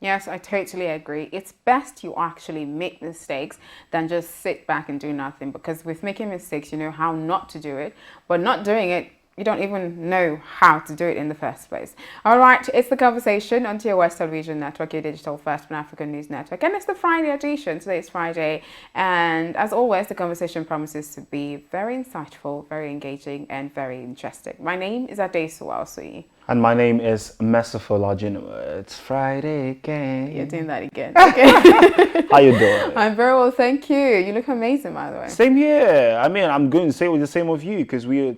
Yes, I totally agree. It's best you actually make mistakes than just sit back and do nothing, because with making mistakes, you know how not to do it, but not doing it, you don't even know how to do it in the first place. All right, it's The Conversation on TOS Television Network, your digital first Pan-African news network. And it's the Friday edition. Today is Friday. And as always, The Conversation promises to be very insightful, very engaging, and very interesting. My name is Adesu Alsui. And my name is Merciful Arjuna. It's Friday again. You're doing that again. Okay. How you doing? I'm very well, thank you. You look amazing, by the way. Same here. I mean, I'm going to say with the same of you because we're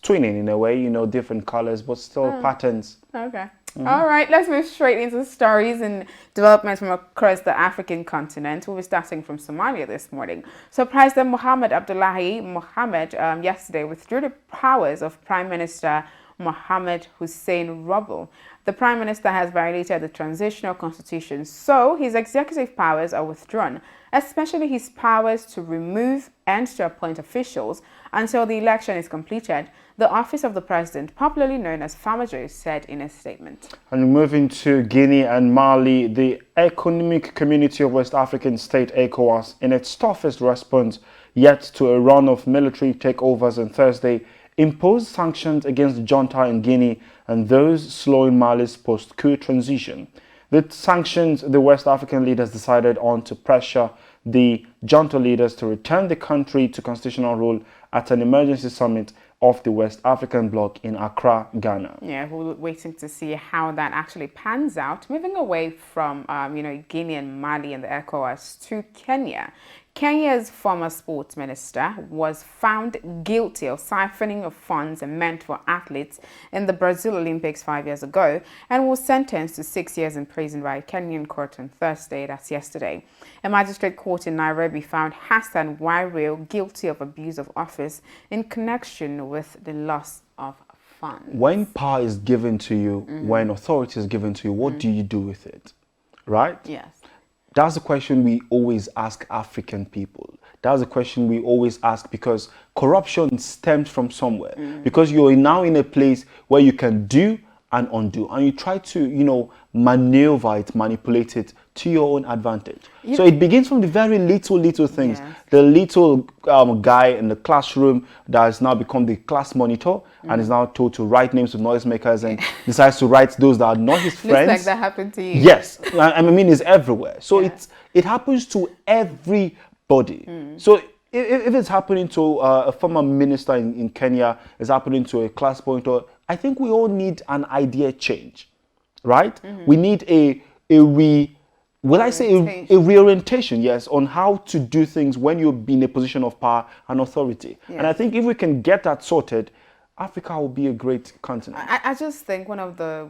twinning in a way, you know, different colors, but still patterns. Okay. All right, let's move straight into stories and developments from across the African continent. We'll be starting from Somalia this morning. So President Mohamed Abdullahi Mohamed yesterday withdrew the powers of Prime Minister Mohamed Hussein Roble. The Prime Minister has violated the transitional constitution, so his executive powers are withdrawn, especially his powers to remove and to appoint officials until the election is completed, the Office of the President, popularly known as Famajo, said in a statement. And moving to Guinea and Mali, the Economic Community of West African State, ECOWAS, in its toughest response yet to a run of military takeovers on Thursday, imposed sanctions against the junta in Guinea and those slowing Mali's post-coup transition. The sanctions the West African leaders decided on to pressure the junta leaders to return the country to constitutional rule at an emergency summit of the West African bloc in Accra, Ghana. Yeah, we're waiting to see how that actually pans out. Moving away from, Guinea and Mali and the ECOWAS to Kenya. Kenya's former sports minister was found guilty of siphoning of funds meant for athletes in the Brazil Olympics 5 years ago and was sentenced to 6 years in prison by a Kenyan court on Thursday, that's yesterday. A magistrate court in Nairobi found Hassan Wario guilty of abuse of office in connection with the loss of funds. When power is given to you, when authority is given to you, what do you do with it? Right? Yes. That's the question we always ask African people. That's the question we always ask because corruption stems from somewhere. Because you're now in a place where you can do and undo. And you try to, maneuver it, manipulate it to your own advantage. So it begins from the very little things. Yes. The little guy in the classroom that has now become the class monitor and is now told to write names of noisemakers and decides to write those that are not his friends. Looks like that happened to you. Yes, I mean it's everywhere. So it happens to everybody. So if it's happening to a former minister in Kenya, it's happening to a class monitor, I think we all need an idea change, right? We need a reorientation, yes, on how to do things when you're in a position of power and authority. Yeah. And I think if we can get that sorted, Africa will be a great continent. I just think one of the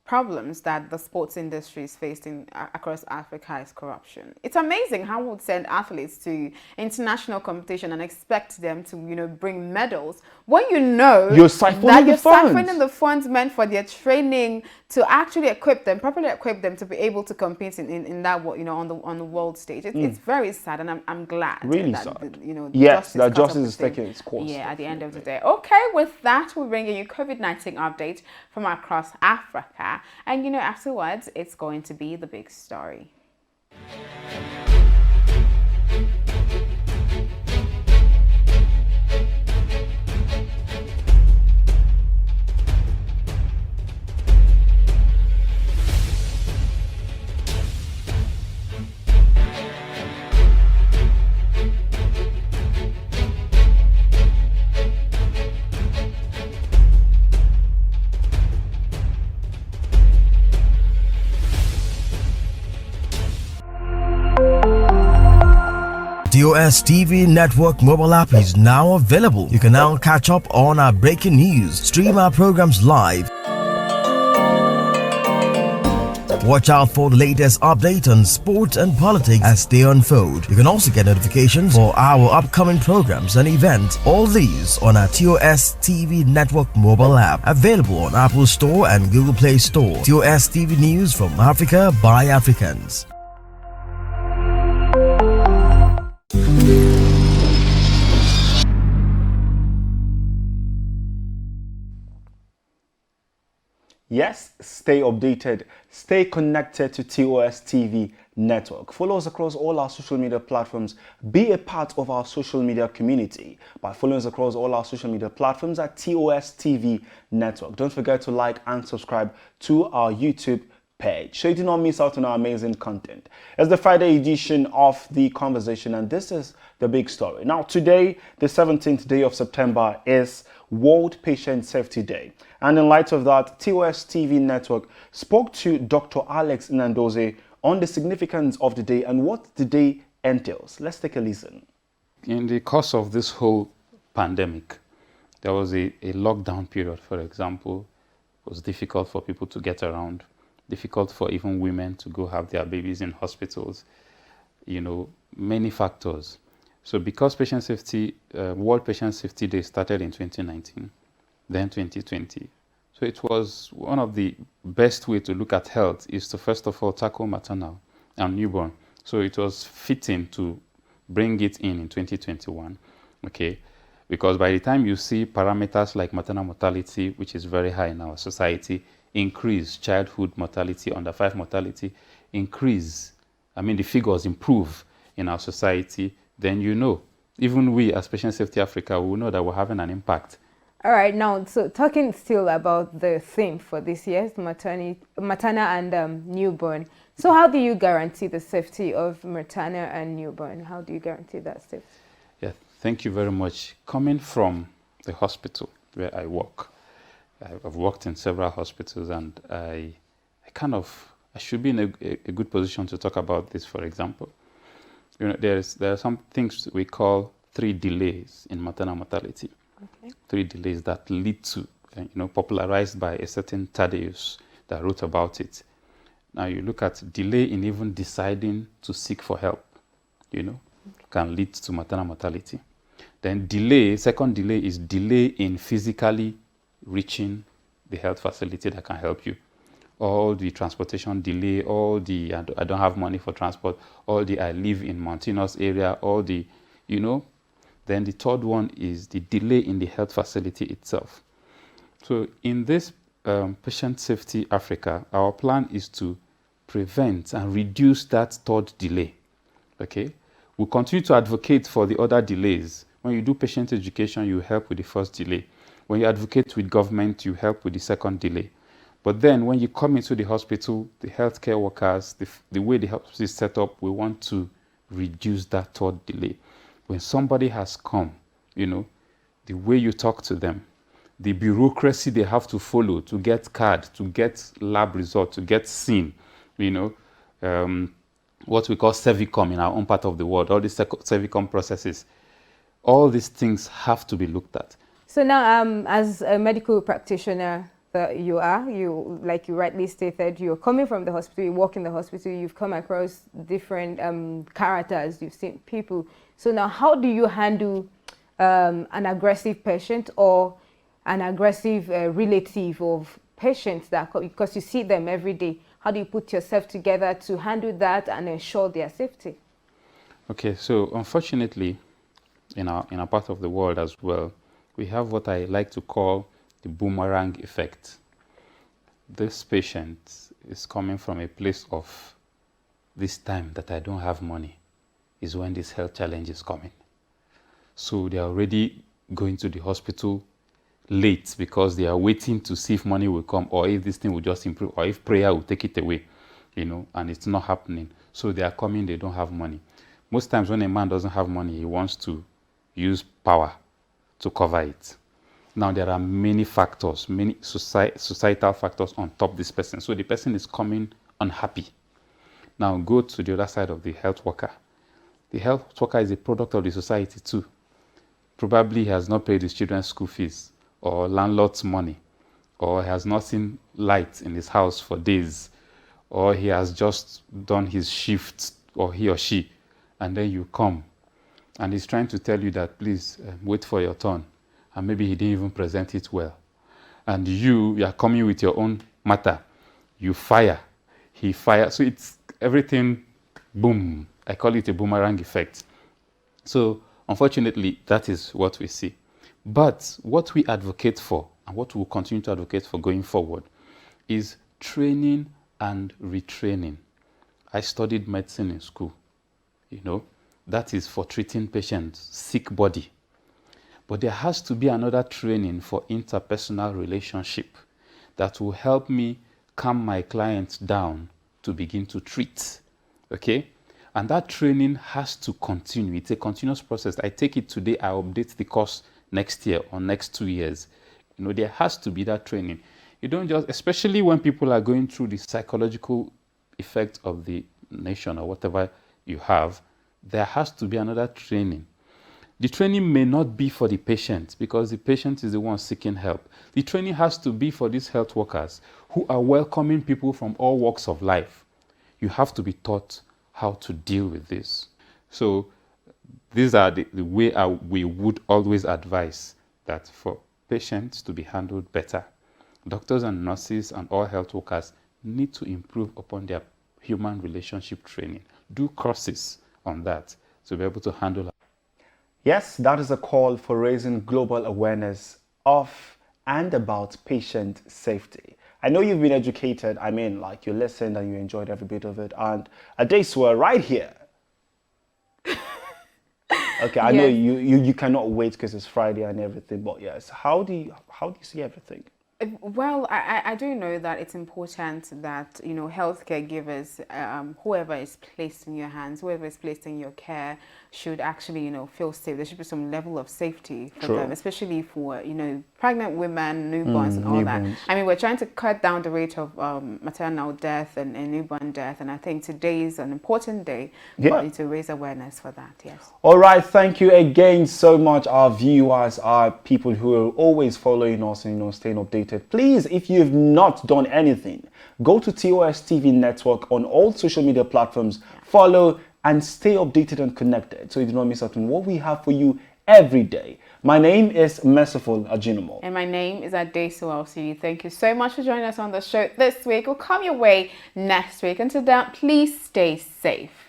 problems that the sports industry is facing across Africa is corruption. It's amazing how we would send athletes to international competition and expect them to, bring medals when you're siphoning the funds meant for their training to actually properly equip them to be able to compete in that, on the world stage. It's very sad, and I'm glad really that sad. Justice is taking its course. Yeah, at the end of the day. Okay, with that, we're bringing you COVID-19 updates from across Africa. And afterwards, it's going to be the big story. The OSTV Network mobile app is now available. You can now catch up on our breaking news, stream our programs live, watch out for the latest update on sports and politics as they unfold. You can also get notifications for our upcoming programs and events. All these on our TOS TV Network mobile app, available on Apple Store and Google Play Store. TOS TV News from Africa by Africans. Yes, stay updated, stay connected to OSTV Network. Follow us across all our social media platforms. Be a part of our social media community by following us across all our social media platforms at OSTV Network. Don't forget to like and subscribe to our YouTube page so you do not miss out on our amazing content. It's the Friday edition of The Conversation, and this is the big story. Now, today, the 17th day of September, is World Patient Safety Day. And in light of that, OSTV Network spoke to Dr. Alex Nandoze on the significance of the day and what the day entails. Let's take a listen. In the course of this whole pandemic, there was a lockdown period, for example. It was difficult for people to get around, difficult for even women to go have their babies in hospitals, many factors. So because patient safety, World Patient Safety Day started in 2019, then 2020. So it was one of the best way to look at health is to first of all tackle maternal and newborn. So it was fitting to bring it in 2021, okay? Because by the time you see parameters like maternal mortality, which is very high in our society, increase, childhood mortality, under 5 mortality, increase, the figures improve in our society, then even we as Patient Safety Africa, we know that we're having an impact. All right, now, so talking still about the theme for this year's maternal and newborn. So how do you guarantee the safety of maternal and newborn? How do you guarantee that safety? Yeah, thank you very much. Coming from the hospital where I work, I've worked in several hospitals, and I should be in a good position to talk about this, for example. There are some things we call 3 delays in maternal mortality. Okay. 3 delays that lead to, popularized by a certain Thaddeus that wrote about it. Now you look at delay in even deciding to seek for help, can lead to maternal mortality. Then second delay is delay in physically reaching the health facility that can help you. All the transportation delay, all the I don't have money for transport, all the I live in mountainous area, all the, Then the third one is the delay in the health facility itself. So in this Patient Safety Africa, our plan is to prevent and reduce that third delay, okay? We'll continue to advocate for the other delays. When you do patient education, you help with the first delay. When you advocate with government, you help with the second delay. But then when you come into the hospital, the healthcare workers, the way the hospital is set up, we want to reduce that third delay. When somebody has come, the way you talk to them, the bureaucracy they have to follow to get card, to get lab result, to get seen, what we call Cervicom in our own part of the world, all these Cervicom processes, all these things have to be looked at. So now, as a medical practitioner that you are, like you rightly stated, you're coming from the hospital, you work in the hospital, you've come across different characters, you've seen people. So now, how do you handle an aggressive patient or an aggressive relative of patients because you see them every day? How do you put yourself together to handle that and ensure their safety? Okay, so unfortunately, in our part of the world as well, we have what I like to call the Boomerang Effect. This patient is coming from a place of, this time that I don't have money is when this health challenge is coming. So they are already going to the hospital late because they are waiting to see if money will come or if this thing will just improve or if prayer will take it away, and it's not happening. So they are coming, they don't have money. Most times when a man doesn't have money, he wants to use power to cover it. Now there are many factors, many societal factors on top of this person. So the person is coming unhappy. Now go to the other side of the health worker. The health worker is a product of the society too. Probably he has not paid his children's school fees or landlord's money, or he has not seen light in his house for days, or he has just done his shift, or he or she, and then you come and he's trying to tell you that please wait for your turn, and maybe he didn't even present it well, and you are coming with your own matter, you fire, he fires, so it's everything boom. I call it a boomerang effect. So unfortunately, that is what we see. But what we advocate for, and what we'll continue to advocate for going forward, is training and retraining. I studied medicine in school, you know, that is for treating patients, sick body. But there has to be another training for interpersonal relationship that will help me calm my clients down to begin to treat, okay? And that training has to continue. It's a continuous process. I take it today, I update the course next year or next 2 years. You know, there has to be that training. You don't just, especially when people are going through the psychological effect of the nation or whatever you have, there has to be another training. The training may not be for the patient because the patient is the one seeking help. The training has to be for these health workers who are welcoming people from all walks of life. You have to be taught how to deal with this. So these are the way we would always advise that for patients to be handled better, doctors and nurses and all health workers need to improve upon their human relationship training. Do courses on that to be able to handle. Yes, that is a call for raising global awareness of and about patient safety. I know you've been educated. I mean, like, you listened and you enjoyed every bit of it. And Adesua, right here. Okay, I know you cannot wait because it's Friday and everything. But yes, how do you see everything? Well, I do know that it's important that, you know, healthcare givers, whoever is placed in your hands, whoever is placed in your care, should actually, you know, feel safe. There should be some level of safety for them, especially for, you know, pregnant women, newborns and all that. I mean, we're trying to cut down the rate of maternal death and newborn death. And I think today is an important day for you to raise awareness for that, yes. All right, thank you again so much, our viewers, our people who are always following us and, you know, staying updated. Please, if you've not done anything, go to OSTV Network on all social media platforms, follow and stay updated and connected so you do not miss out on what we have for you every day. My name is Merciful Ajinomo. And my name is Adesu LC. Thank you so much for joining us on the show this week. We'll come your way next week. Until then, please stay safe.